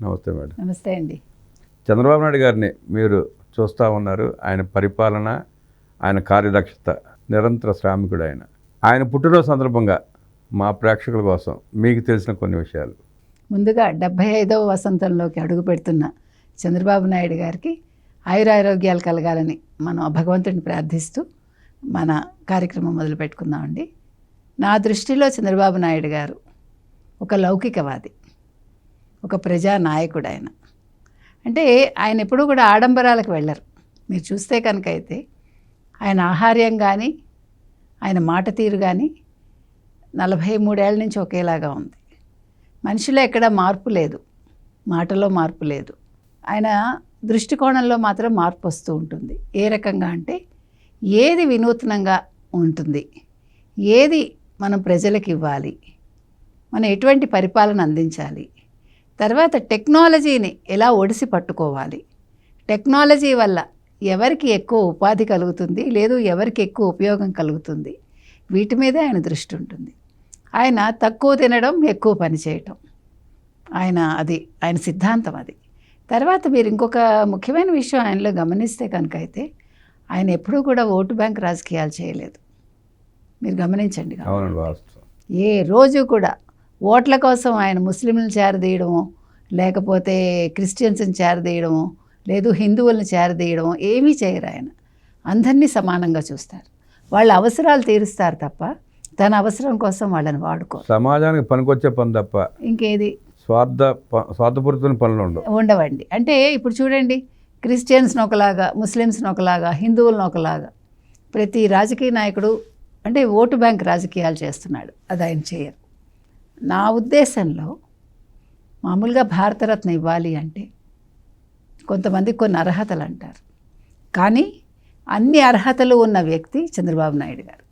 నమస్తే మేడం. నమస్తే అండి. చంద్రబాబు నాయుడు గారిని మీరు చూస్తూ ఉన్నారు. ఆయన పరిపాలన, ఆయన కార్యదక్షత, నిరంతర శ్రామికుడు ఆయన పుట్టినరోజు సందర్భంగా మా ప్రేక్షకుల కోసం మీకు తెలిసిన కొన్ని విషయాలు. ముందుగా 75వ వసంతంలోకి అడుగు పెడుతున్న చంద్రబాబు నాయుడు గారికి ఆయురారోగ్యాలు కలగాలని మనం భగవంతుడిని ప్రార్థిస్తూ మన కార్యక్రమం మొదలు పెట్టుకుందామండి. నా దృష్టిలో చంద్రబాబు నాయుడు గారు ఒక లౌకికవాది, ఒక ప్రజానాయకుడు. అంటే ఆయన ఎప్పుడూ కూడా ఆడంబరాలకు వెళ్ళరు. మీరు చూస్తే కనుక అయితే ఆయన ఆహార్యం కానీ ఆయన మాట తీరు కానీ 43 ఏళ్ళ నుంచి ఒకేలాగా ఉంది. మనిషిలో ఎక్కడ మార్పు లేదు, మాటలో మార్పు లేదు. ఆయన దృష్టికోణంలో మాత్రం మార్పు వస్తూ ఉంటుంది. ఏ రకంగా అంటే ఏది వినూత్నంగా ఉంటుంది, ఏది మనం ప్రజలకు ఇవ్వాలి, మనం ఎటువంటి పరిపాలన అందించాలి, తర్వాత టెక్నాలజీని ఎలా ఒడిసి పట్టుకోవాలి, టెక్నాలజీ వల్ల ఎవరికి ఎక్కువ ఉపాధి కలుగుతుంది, లేదు ఎవరికి ఎక్కువ ఉపయోగం కలుగుతుంది, వీటి మీదే ఆయన దృష్టి ఉంటుంది. ఆయన తక్కువ తినడం, ఎక్కువ పని చేయటం, ఆయన సిద్ధాంతం అది. తర్వాత మీరు ఇంకొక ముఖ్యమైన విషయం ఆయనలో గమనిస్తే కనుక అయితే ఆయన ఎప్పుడూ కూడా ఓటు బ్యాంక్ రాజకీయాలు చేయలేదు. మీరు గమనించండి. ఏ రోజు కూడా ఓట్ల కోసం ఆయన ముస్లింలను చేరదీయడమో, లేకపోతే క్రిస్టియన్స్ని చేరదీయడమో, లేదు హిందువులను చేరదీయడమో ఏమీ చేయరు. ఆయన అందరినీ సమానంగా చూస్తారు. వాళ్ళ అవసరాలు తీరుస్తారు తప్ప తన అవసరం కోసం వాళ్ళని వాడుకోరు. సమాజానికి పనికొచ్చే పని తప్ప ఇంకేది స్వార్థపూరితమైన పనులు ఉండవండి. అంటే ఇప్పుడు చూడండి, క్రిస్టియన్స్ని ఒకలాగా, ముస్లిమ్స్ని ఒకలాగా, హిందువులను ఒకలాగా ప్రతి రాజకీయ నాయకుడు అంటే ఓటు బ్యాంక్ రాజకీయాలు చేస్తున్నాడు. అది ఆయన చేయరు. నా ఉద్దేశంలో మామూలుగా భారతరత్న ఇవ్వాలి అంటే కొంతమంది కొన్ని అర్హతలు అంటారు, కానీ అన్ని అర్హతలు ఉన్న వ్యక్తి చంద్రబాబు నాయుడు గారు.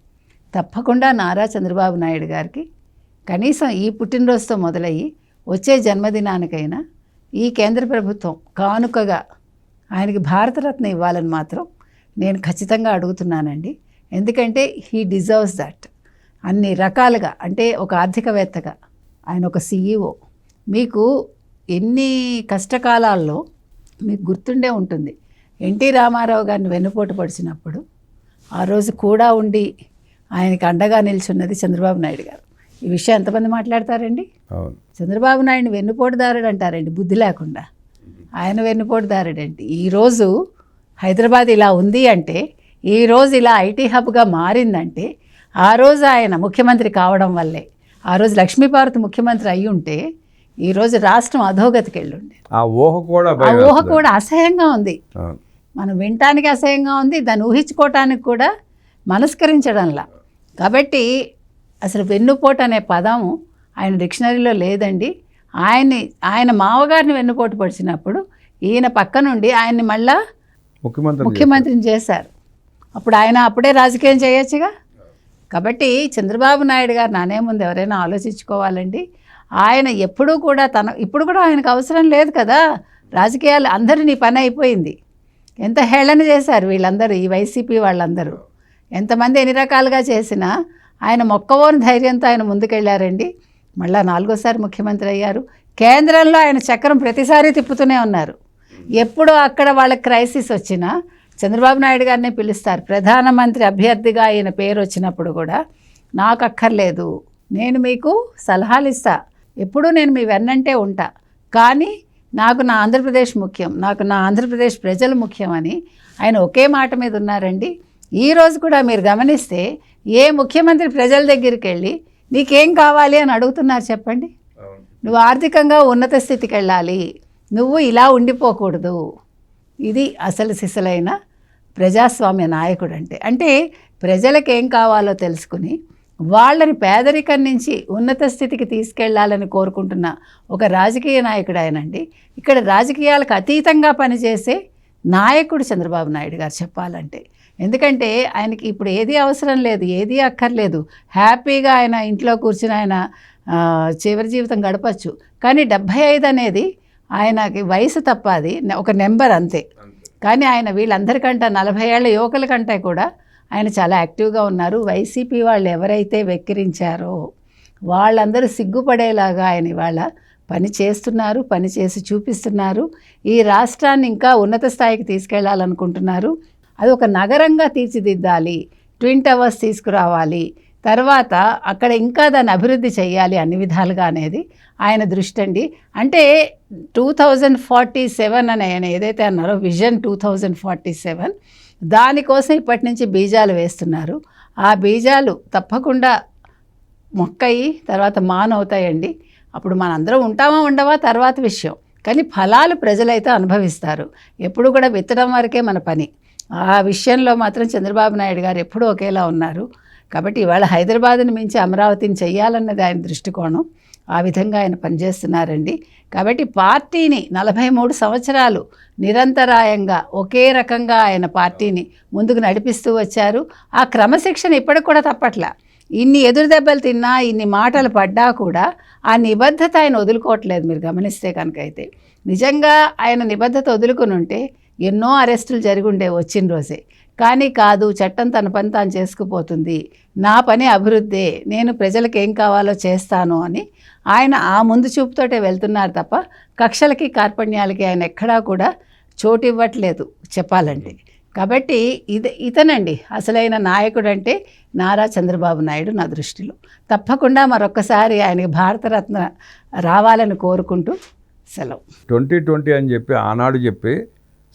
తప్పకుండా నారా చంద్రబాబు నాయుడు గారికి కనీసం ఈ పుట్టినరోజుతో మొదలయ్యి వచ్చే జన్మదినానికైనా ఈ కేంద్ర ప్రభుత్వం కానుకగా ఆయనకి భారతరత్న ఇవ్వాలని మాత్రం నేను ఖచ్చితంగా అడుగుతున్నానండి. ఎందుకంటే హీ డిజర్వ్స్ దట్. అన్ని రకాలుగా, అంటే ఒక ఆర్థికవేత్తగా, ఆయన ఒక CEO. మీకు ఎన్ని కష్టకాలాల్లో మీకు గుర్తుండే ఉంటుంది, ఎన్టీ రామారావు గారిని వెన్నుపోటు పడిచినప్పుడు ఆ రోజు కూడా ఉండి ఆయనకి అండగా నిల్చున్నది చంద్రబాబు నాయుడు గారు. ఈ విషయం ఎంతమంది మాట్లాడతారండి? చంద్రబాబు నాయుడిని వెన్నుపోటుదారుడు అంటారండి, బుద్ధి లేకుండా. ఆయన వెన్నుపోటుదారుడండి. ఈరోజు హైదరాబాద్ ఇలా ఉంది అంటే, ఈరోజు ఇలా IT హబ్గా మారిందంటే ఆ రోజు ఆయన ముఖ్యమంత్రి కావడం వల్లే. ఆ రోజు లక్ష్మీపార్వతి ముఖ్యమంత్రి అయ్యి ఉంటే ఈరోజు రాష్ట్రం అధోగతికి వెళ్ళుండే. ఆ ఊహ కూడా అసహ్యంగా ఉంది. మనం వినటానికి అసహ్యంగా ఉంది, దాన్ని ఊహించుకోవటానికి కూడా మనస్కరించడంలా. కాబట్టి అసలు వెన్నుపోటు అనే పదం ఆయన డిక్షనరీలో లేదండి. ఆయన మామగారిని వెన్నుపోటు పడిచినప్పుడు ఈయన పక్క నుండి ఆయన్ని మళ్ళా ముఖ్యమంత్రిని చేశారు. అప్పుడు ఆయన అప్పుడే రాజకీయం చేయొచ్చుగా. కాబట్టి చంద్రబాబు నాయుడు గారు నానే ముందు ఎవరైనా ఆలోచించుకోవాలండి. ఆయన ఎప్పుడూ కూడా ఇప్పుడు కూడా ఆయనకు అవసరం లేదు కదా రాజకీయాలు. అందరూ నీ పని అయిపోయింది. ఎంత హేళన చేశారు వీళ్ళందరూ, ఈ వైసీపీ వాళ్ళందరూ. ఎంతమంది ఎన్ని రకాలుగా చేసినా ఆయన మొక్కవోని ధైర్యంతో ఆయన ముందుకెళ్ళారండి. మళ్ళీ 4వ సారి ముఖ్యమంత్రి అయ్యారు. కేంద్రంలో ఆయన చక్రం ప్రతిసారి తిప్పుతూనే ఉన్నారు. ఎప్పుడు అక్కడ వాళ్ళకి క్రైసిస్ వచ్చినా చంద్రబాబు నాయుడు గారినే పిలుస్తారు. ప్రధానమంత్రి అభ్యర్థిగా ఆయన పేరు వచ్చినప్పుడు కూడా నాకు అక్కర్లేదు, నేను మీకు సలహాలు ఇస్తా, ఎప్పుడూ నేను మీ వెన్నంటే ఉంటా, కానీ నాకు నా ఆంధ్రప్రదేశ్ ముఖ్యం, నాకు నా ఆంధ్రప్రదేశ్ ప్రజలు ముఖ్యం అని ఆయన ఒకే మాట మీద ఉన్నారండి. ఈరోజు కూడా మీరు గమనిస్తే ఏ ముఖ్యమంత్రి ప్రజల దగ్గరికి వెళ్ళి నీకేం కావాలి అని అడుగుతున్నారు చెప్పండి? నువ్వు ఆర్థికంగా ఉన్నత స్థితికి వెళ్ళాలి, నువ్వు ఇలా ఉండిపోకూడదు. ఇది అసలు సిసలైన ప్రజాస్వామ్య నాయకుడు అంటే ప్రజలకు ఏం కావాలో తెలుసుకుని వాళ్ళని పేదరికం నుంచి ఉన్నత స్థితికి తీసుకెళ్లాలని కోరుకుంటున్న ఒక రాజకీయ నాయకుడు ఆయనండి. ఇక్కడ రాజకీయాలకు అతీతంగా పనిచేసే నాయకుడు చంద్రబాబు నాయుడు గారు చెప్పాలంటే. ఎందుకంటే ఆయనకి ఇప్పుడు ఏది అవసరం లేదు, ఏది అక్కర్లేదు, హ్యాపీగా ఆయన ఇంట్లో కూర్చుని ఆయన చివరి జీవితం గడపచ్చు. కానీ 75 అనేది ఆయనకి వయసు తప్ప అది ఒక నెంబర్ అంతే. కానీ ఆయన వీళ్ళందరికంటే 40 ఏళ్ల యువకుల కంటే కూడా ఆయన చాలా యాక్టివ్గా ఉన్నారు. వైసీపీ వాళ్ళు ఎవరైతే వెక్కిరించారో వాళ్ళందరూ సిగ్గుపడేలాగా ఆయన ఇవాళ పని చేస్తున్నారు, పని చేసి చూపిస్తున్నారు. ఈ రాష్ట్రాన్ని ఇంకా ఉన్నత స్థాయికి తీసుకెళ్లాలనుకుంటున్నారు. అది ఒక నగరంగా తీర్చిదిద్దాలి, ట్విన్ టవర్స్ తీసుకురావాలి, తర్వాత అక్కడ ఇంకా దాన్ని అభివృద్ధి చేయాలి అన్ని విధాలుగా అనేది ఆయన దృష్టి అండి. అంటే 2047 అని ఆయన ఏదైతే అన్నారో విజన్ 2047, దానికోసం ఇప్పటి నుంచి బీజాలు వేస్తున్నారు. ఆ బీజాలు తప్పకుండా మొక్కయి తర్వాత మానవుతాయండి. అప్పుడు మనందరం ఉంటామా ఉండవా తర్వాత విషయం, కానీ ఫలాలు ప్రజలైతే అనుభవిస్తారు. ఎప్పుడు కూడా విత్తడం వరకే మన పని. ఆ విషయంలో మాత్రం చంద్రబాబు నాయుడు గారు ఎప్పుడూ ఒకేలా ఉన్నారు. కాబట్టి ఇవాళ హైదరాబాద్ని మించి అమరావతిని చెయ్యాలన్నది ఆయన దృష్టికోణం. ఆ విధంగా ఆయన పనిచేస్తున్నారండి. కాబట్టి పార్టీని 43 సంవత్సరాలు నిరంతరాయంగా ఒకే రకంగా ఆయన పార్టీని ముందుకు నడిపిస్తూ వచ్చారు. ఆ క్రమశిక్షణ ఇప్పటికి కూడా తప్పట్లా. ఇన్ని ఎదురు దెబ్బలు తిన్నా, ఇన్ని మాటలు పడ్డా కూడా ఆ నిబద్ధత ఆయన వదులుకోవట్లేదు. మీరు గమనిస్తే కనుక అయితే నిజంగా ఆయన నిబద్ధత వదులుకుని ఉంటే ఎన్నో అరెస్టులు జరిగుండే వచ్చిన రోజే. కానీ కాదు, చట్టం తన పని తాను చేసుకుపోతుంది, నా పని అభివృద్ధే, నేను ప్రజలకు ఏం కావాలో చేస్తాను అని ఆయన ఆ ముందు చూపుతోటే వెళ్తున్నారు తప్ప కక్షలకి కార్పణ్యాలకి ఆయన ఎక్కడా కూడా చోటు ఇవ్వట్లేదు చెప్పాలంటే. కాబట్టి ఇతనండి అసలైన నాయకుడు అంటే నారా చంద్రబాబు నాయుడు నా దృష్టిలో. తప్పకుండా మరొక్కసారి ఆయనకి భారతరత్న రావాలని కోరుకుంటూ సెలవు. 2020 అని చెప్పి ఆనాడు చెప్పి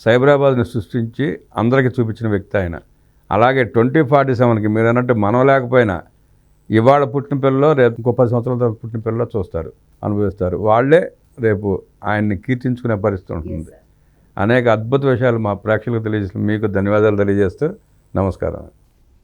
సైబరాబాద్ని సృష్టించి అందరికీ చూపించిన వ్యక్తి ఆయన. అలాగే 2047కి మీరు అన్నట్టు మనం లేకపోయినా ఇవాళ పుట్టిన పిల్లలు రేపు ఇంకో 10 సంవత్సరాల తర్వాత పుట్టిన పిల్లలు చూస్తారు, అనుభవిస్తారు. వాళ్ళే రేపు ఆయన్ని కీర్తించుకునే పరిస్థితి ఉంటుంది. అనేక అద్భుత విషయాలు మా ప్రేక్షకులకు తెలియజేసిన మీకు ధన్యవాదాలు తెలియజేస్తూ నమస్కారం.